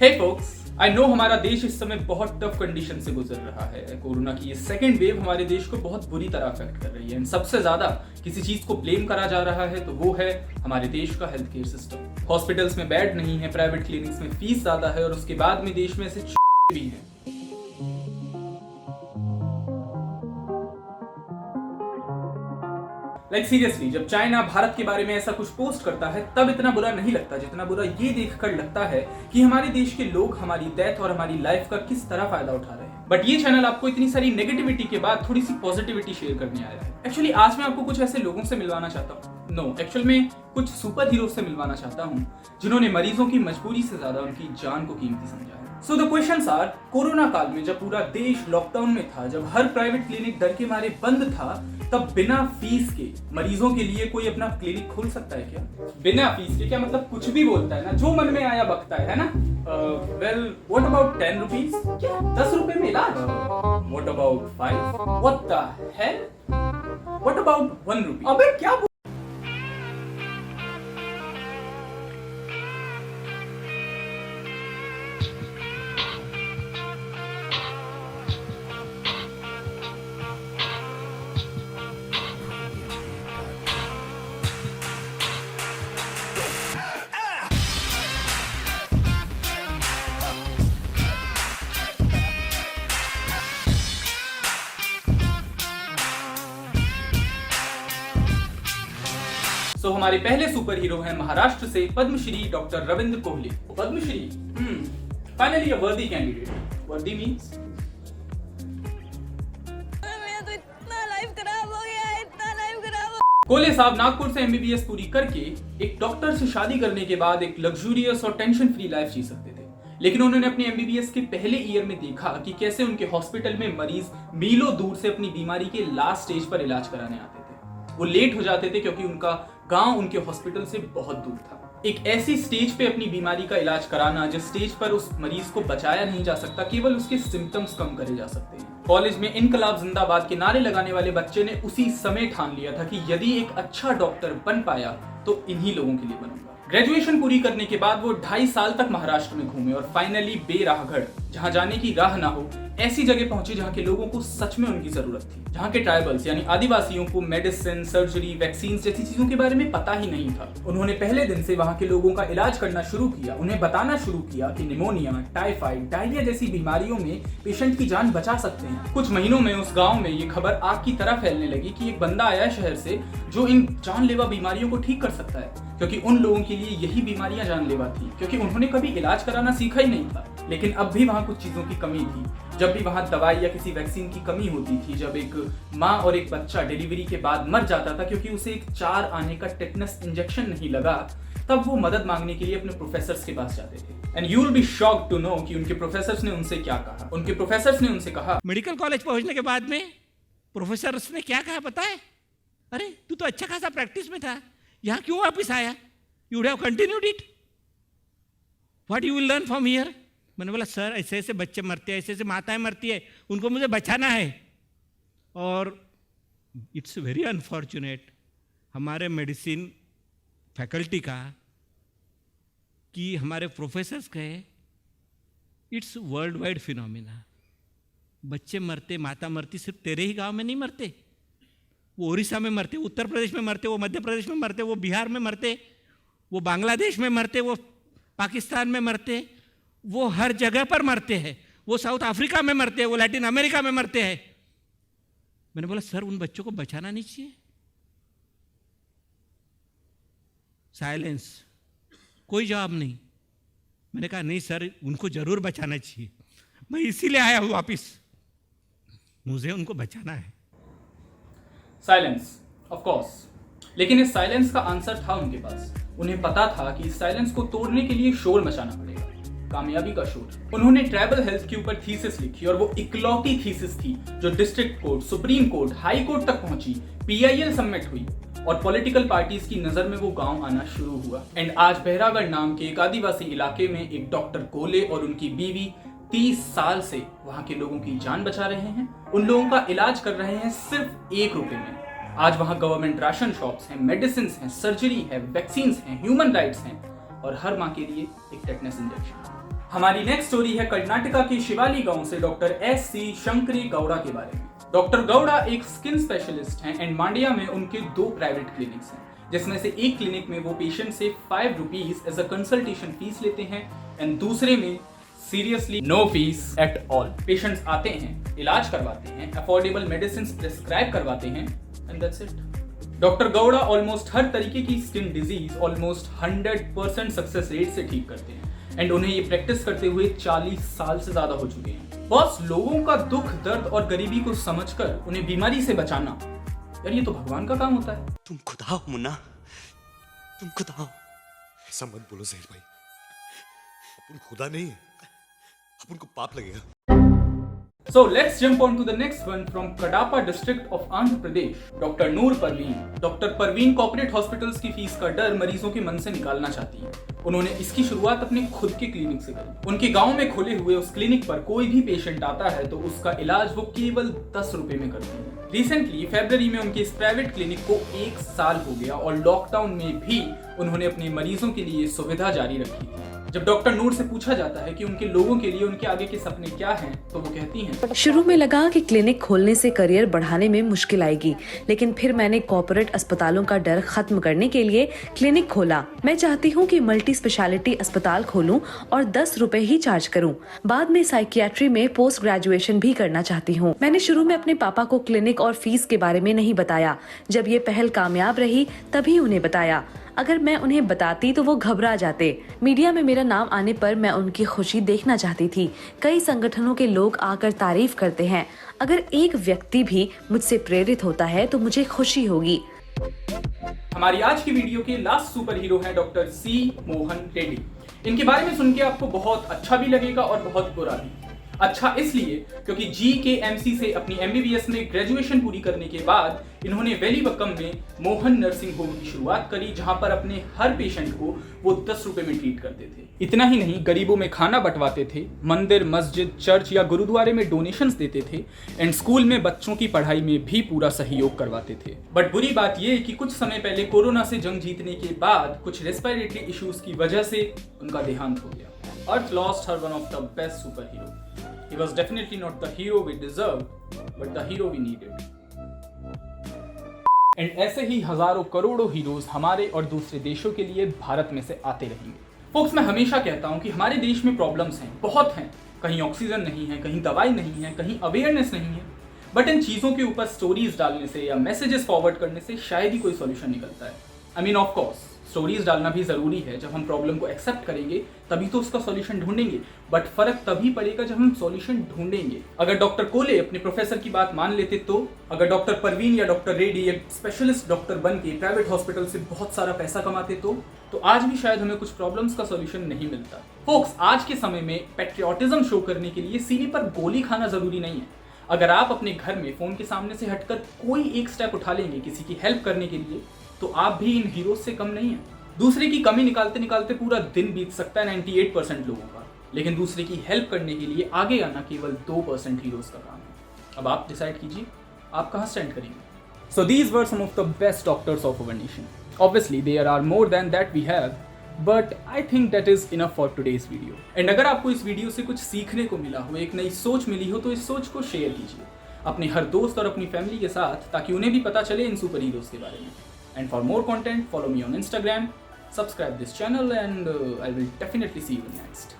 Hey focus, I know हमारा देश इस समय बहुत टफ कंडीशन से गुजर रहा है। कोरोना की ये सेकेंड वेव हमारे देश को बहुत बुरी तरह अफेक्ट कर रही है एंड सबसे ज्यादा किसी चीज को ब्लेम करा जा रहा है तो वो है हमारे देश का हेल्थ केयर सिस्टम। हॉस्पिटल्स में बेड नहीं है, प्राइवेट क्लिनिक्स में फीस ज्यादा है और उसके बाद में देश में ऐसे भी हैं। सीरियसली जब चाइना भारत के बारे में ऐसा कुछ पोस्ट करता है तब इतना बुरा नहीं लगता जितना बुरा ये देखकर लगता है कि हमारे देश के लोग हमारी डेथ और हमारी लाइफ का किस तरह फायदा उठा रहे हैं। बट ये चैनल आपको इतनी सारी नेगेटिविटी के बाद थोड़ी सी पॉजिटिविटी शेयर करने आया है। एक्चुअली आज मैं आपको कुछ ऐसे लोगों से मिलवाना चाहता हूँ, एक्चुअल में कुछ सुपर हीरो से मिलवाना चाहता हूँ जिन्होंने मरीजों की मजबूरी से ज्यादा उनकी जान को कीमती समझा है। So the questions are, Corona काल में जब पूरा देश लॉकडाउन में था, जब हर प्राइवेट क्लिनिक डर के मारे बंद था, तब बिना फीस के मरीजों के लिए कोई अपना क्लिनिक खोल सकता है क्या? बिना फीस के क्या मतलब कुछ भी बोलता है ना, जो मन में आया बकता है ना? Well what about 10 rupees? क्या 10 रुपए में इलाज? What about 5? What the hell? What about 1 रुपी? अबे क्या? तो हमारे पहले सुपर हीरो हैं महाराष्ट्र से पद्मश्री डॉक्टर रविंद्र कोहली। पद्मश्री फाइनली अ वर्दी कैंडिडेट। वर्दी मींस मेरा तो इतना लाइफ खराब हो गया है, इतना लाइफ खराब। कोहली साहब नागपुर से एमबीबीएस पूरी करके एक डॉक्टर से शादी करने के बाद एक लग्जूरियस और टेंशन फ्री लाइफ जी सकते थे, लेकिन उन्होंने अपने एमबीबीएस के पहले ईयर में देखा कि कैसे उनके हॉस्पिटल में मरीज मीलों दूर से अपनी बीमारी के लास्ट स्टेज पर इलाज कराने आते थे। वो लेट हो जाते थे क्योंकि उनका गांव उनके हॉस्पिटल से बहुत दूर था। एक ऐसी स्टेज पे अपनी बीमारी का इलाज कराना जिस स्टेज पर उस मरीज को बचाया नहीं जा सकता, केवल उसके सिम्टम्स कम करे जा सकते हैं। कॉलेज में इनकलाब जिंदाबाद के नारे लगाने वाले बच्चे ने उसी समय ठान लिया था कि यदि एक अच्छा डॉक्टर बन पाया तो इन्हीं लोगों के लिए बनूंगा। ग्रेजुएशन पूरी करने के बाद वो 2.5 साल तक महाराष्ट्र में घूमे और फाइनली बेराहगढ़, जहां जाने की राह ना हो, ऐसी जगह पहुंचे जहां के लोगों को सच में उनकी जरूरत थी, जहां के ट्राइबल्स यानी आदिवासियों को मेडिसिन, सर्जरी, वैक्सीन जैसी चीजों के बारे में पता ही नहीं था। उन्होंने पहले दिन से वहां के लोगों का इलाज करना शुरू किया, उन्हें बताना शुरू किया कि निमोनिया, टाइफाइड, डायरिया जैसी बीमारियों में पेशेंट की जान बचा सकते हैं। कुछ महीनों में उस गाँव में ये खबर आग की तरह फैलने लगी कि एक बंदा आया शहर से जो इन जानलेवा बीमारियों को ठीक कर सकता है, क्योंकि उन लोगों के लिए यही बीमारियां जानलेवा थी, क्योंकि उन्होंने कभी इलाज कराना सीखा ही नहीं था। लेकिन अब भी वहां कुछ चीजों की कमी थी। जब भी वहां दवाई या किसी वैक्सीन की कमी होती थी, जब एक माँ और एक बच्चा डिलीवरी के बाद मर जाता था क्योंकि उसे एक 4 आने का टेटनस इंजेक्शन नहीं लगा, तब वो मदद मांगने के लिए अपने प्रोफेसर्स के पास जाते थे। And you will be shocked to know कि उनके प्रोफेसर्स ने उनसे क्या कहा। उनके प्रोफेसर्स ने उनसे कहा, मेडिकल कॉलेज पहुंचने के बाद में प्रोफेसर्स ने क्या कहा पता है? अरे तू तो अच्छा खासा प्रैक्टिस में था, यहाँ क्यों वापस आया? You would have continued it. What you will learn from here? मैंने बोला सर ऐसे ऐसे बच्चे मरते हैं, ऐसे ऐसे माताएं मरती है, उनको मुझे बचाना है। और इट्स वेरी अनफॉर्चुनेट हमारे मेडिसिन फैकल्टी का कि हमारे प्रोफेसर्स कहे इट्स वर्ल्ड वाइड फिनोमिना। बच्चे मरते, माता मरती, सिर्फ तेरे ही गांव में नहीं मरते, वो उड़ीसा में मरते, वो उत्तर प्रदेश में मरते, वो मध्य प्रदेश में मरते, वो बिहार में मरते, वो बांग्लादेश में मरते, वो पाकिस्तान में मरते, वो हर जगह पर मरते हैं, वो साउथ अफ्रीका में मरते हैं, वो लैटिन अमेरिका में मरते हैं। मैंने बोला सर उन बच्चों को बचाना नहीं चाहिए? साइलेंस, कोई जवाब नहीं। मैंने कहा नहीं सर उनको जरूर बचाना चाहिए, मैं इसीलिए आया हूं वापिस, मुझे उनको बचाना है। Silence, of course. लेकिन इस साइलेंस का आंसर था उनके पास। उन्हें पता था कि इस साइलेंस को तोड़ने के लिए शोर मचाना पड़ेगा, कामयाबी का शोर। उन्होंने ट्राइबल हेल्थ के ऊपर थीसिस लिखी और वो इकलौती थीसिस थी जो district court, supreme court, high court तक पहुंची, PIL सबमिट हुई और पॉलिटिकल पार्टीज की नजर में वो गांव आना शुरू हुआ। एंड आज बहरागढ़ नाम के एक आदिवासी इलाके में एक डॉक्टर कोले और उनकी बीवी 30 साल से वहां के लोगों की जान बचा रहे हैं, उन लोगों का इलाज कर रहे हैं सिर्फ 1 रुपए में। आज वहां गवर्नमेंट राशन शॉप्स हैं, मेडिसिन हैं, सर्जरी है, वैक्सीन हैं, ह्यूमन राइट्स हैं और हर माँ के लिए एक टेटनस इंजेक्शन। हमारी नेक्स्ट स्टोरी है कर्नाटका के शिवाली गांव से डॉक्टर S.C. शंकरी गौड़ा के बारे में। डॉक्टर गौड़ा एक स्किन स्पेशलिस्ट हैं एंड मांड्या में उनके 2 प्राइवेट क्लिनिक्स हैं, जिसमें से एक क्लिनिक में वो पेशेंट से 5 rupees as a consultation fees लेते हैं एंड दूसरे में seriously no fees at all. Patients आते हैं, इलाज करवाते हैं, अफोर्डेबल मेडिसिन प्रिस्क्राइब करवाते हैं and that's it. Doctor Gowda almost हर तरीके की skin disease almost 100% success rate से ठीक करते हैं एंड उन्हें ये प्रैक्टिस करते हुए 40 साल से ज्यादा हो चुके हैं। बस लोगों का दुख दर्द और गरीबी को समझकर उन्हें बीमारी से बचाना, यार ये तो भगवान का काम होता है। तुम खुदा हो मुन्ना, तुम खुदा हो। ऐसा मत बोलो जहीर भाई, अपन खुदा नहीं है, अपन को पाप लगेगा। So let's jump on to the next one from Kadapa district of Andhra Pradesh. Doctor Noor Parveen. Doctor Parveen corporate hospitals की फीस का डर मरीजों के मन से निकालना चाहती है। उन्होंने इसकी शुरुआत अपने खुद के क्लिनिक से करी। उनके गांव में खोले हुए उस क्लिनिक पर कोई भी पेशेंट आता है तो उसका इलाज वो केवल 10 रुपए में करती है। रिसेंटली फरवरी में उनके इस प्राइवेट क्लिनिक को 1 साल हो गया और लॉकडाउन में भी उन्होंने अपने मरीजों के लिए सुविधा जारी रखी थी। जब डॉक्टर नूर से पूछा जाता है कि उनके लोगों के लिए उनके आगे के सपने क्या हैं, तो वो कहती हैं, शुरू में लगा कि क्लिनिक खोलने से करियर बढ़ाने में मुश्किल आएगी, लेकिन फिर मैंने कॉर्पोरेट अस्पतालों का डर खत्म करने के लिए क्लिनिक खोला। मैं चाहती हूँ कि मल्टी स्पेशलिटी अस्पताल खोलूं और 10 रुपए ही चार्ज करूं। बाद में साइकियाट्री में पोस्ट ग्रेजुएशन भी करना चाहती हूँ। मैंने शुरू में अपने पापा को क्लिनिक और फीस के बारे में नहीं बताया। जब ये पहल कामयाब रही तभी उन्हें बताया। अगर मैं उन्हें बताती तो वो घबरा जाते। मीडिया में मेरा नाम आने पर मैं उनकी खुशी देखना चाहती थी। कई संगठनों के लोग आकर तारीफ करते हैं। अगर एक व्यक्ति भी मुझसे प्रेरित होता है तो मुझे खुशी होगी। हमारी आज की वीडियो के लास्ट सुपर हीरो हैं डॉक्टर C. मोहन रेड्डी। इनके बारे में सुन के आपको बहुत अच्छा भी लगेगा और बहुत बुरा भी। अच्छा इसलिए क्योंकि GKMC से अपनी MBBS में ग्रेजुएशन पूरी करने के बाद इन्होंने वेलीवक्कम में मोहन नर्सिंग होम की शुरुआत करी, जहां पर अपने हर पेशेंट को वो 10 रुपए में ट्रीट करते थे। इतना ही नहीं, गरीबों में खाना बंटवाते थे, मंदिर, मस्जिद, चर्च या गुरुद्वारे में डोनेशंस देते थे एंड स्कूल में बच्चों की पढ़ाई में भी पूरा सहयोग करवाते थे। बट बुरी बात यह कि कुछ समय पहले कोरोना से जंग जीतने के बाद कुछ रेस्पिरेटरी इश्यूज की वजह से उनका देहांत हो गया। Earth lost her one of the best superhero. He was definitely not the hero we deserved, but the hero we needed. And ऐसे ही हजारों करोड़ों हीरोज हमारे और दूसरे देशों के लिए भारत में से आते रहेंगे। फोक्स, मैं हमेशा कहता हूं कि हमारे देश में प्रॉब्लम्स हैं, बहुत हैं। कहीं ऑक्सीजन नहीं है, कहीं दवाई नहीं है, कहीं अवेयरनेस नहीं है। बट इन चीजों के ऊपर स्टोरीज डालने से या मैसेजेस फॉरवर्ड करने से शायद ही कोई सॉल्यूशन निकलता है। I mean of course stories डालना भी जरूरी है। जब हम प्रॉब्लम को एक्सेप्ट करेंगे तभी तो उसका सॉल्यूशन ढूंढेंगे, बट फर्क तभी पड़ेगा जब हम सॉल्यूशन ढूंढेंगे। अगर डॉक्टर कोले अपने प्रोफेसर की बात मान लेते तो, अगर डॉक्टर परवीन या डॉक्टर रेड्डी एक स्पेशलिस्ट डॉक्टर बन के प्राइवेट हॉस्पिटल से बहुत सारा पैसा कमाते तो आज भी शायद हमें कुछ प्रॉब्लम्स का सॉल्यूशन नहीं मिलता। फोक्स, आज के समय में पैट्रियोटिज्म शो करने के लिए सीने पर गोली खाना जरूरी नहीं है। अगर आप अपने घर में फोन के सामने से हटकर कोई एक स्टेप उठा लेंगे किसी की हेल्प करने के लिए, तो आप भी इन हीरोज से कम नहीं है। दूसरे की कमी निकालते निकालते पूरा दिन बीत सकता है 98% लोगों का, लेकिन दूसरे की हेल्प करने के लिए आगे आना केवल 2% हीरोज का काम है। अब आप डिसाइड कीजिए आप कहां स्टैंड करेंगे। So these were some of the best doctors of our nation. Obviously there are more than that we have, but I think that is enough for today's video. And अगर आपको इस video से कुछ सीखने को मिला हो, एक नई सोच मिली हो, तो इस सोच को शेयर कीजिए अपने हर दोस्त और अपनी फैमिली के साथ, ताकि उन्हें भी पता चले इन सुपर हीरोज के बारे में। And for more content, follow me on Instagram, subscribe this channel, and I will definitely see you next.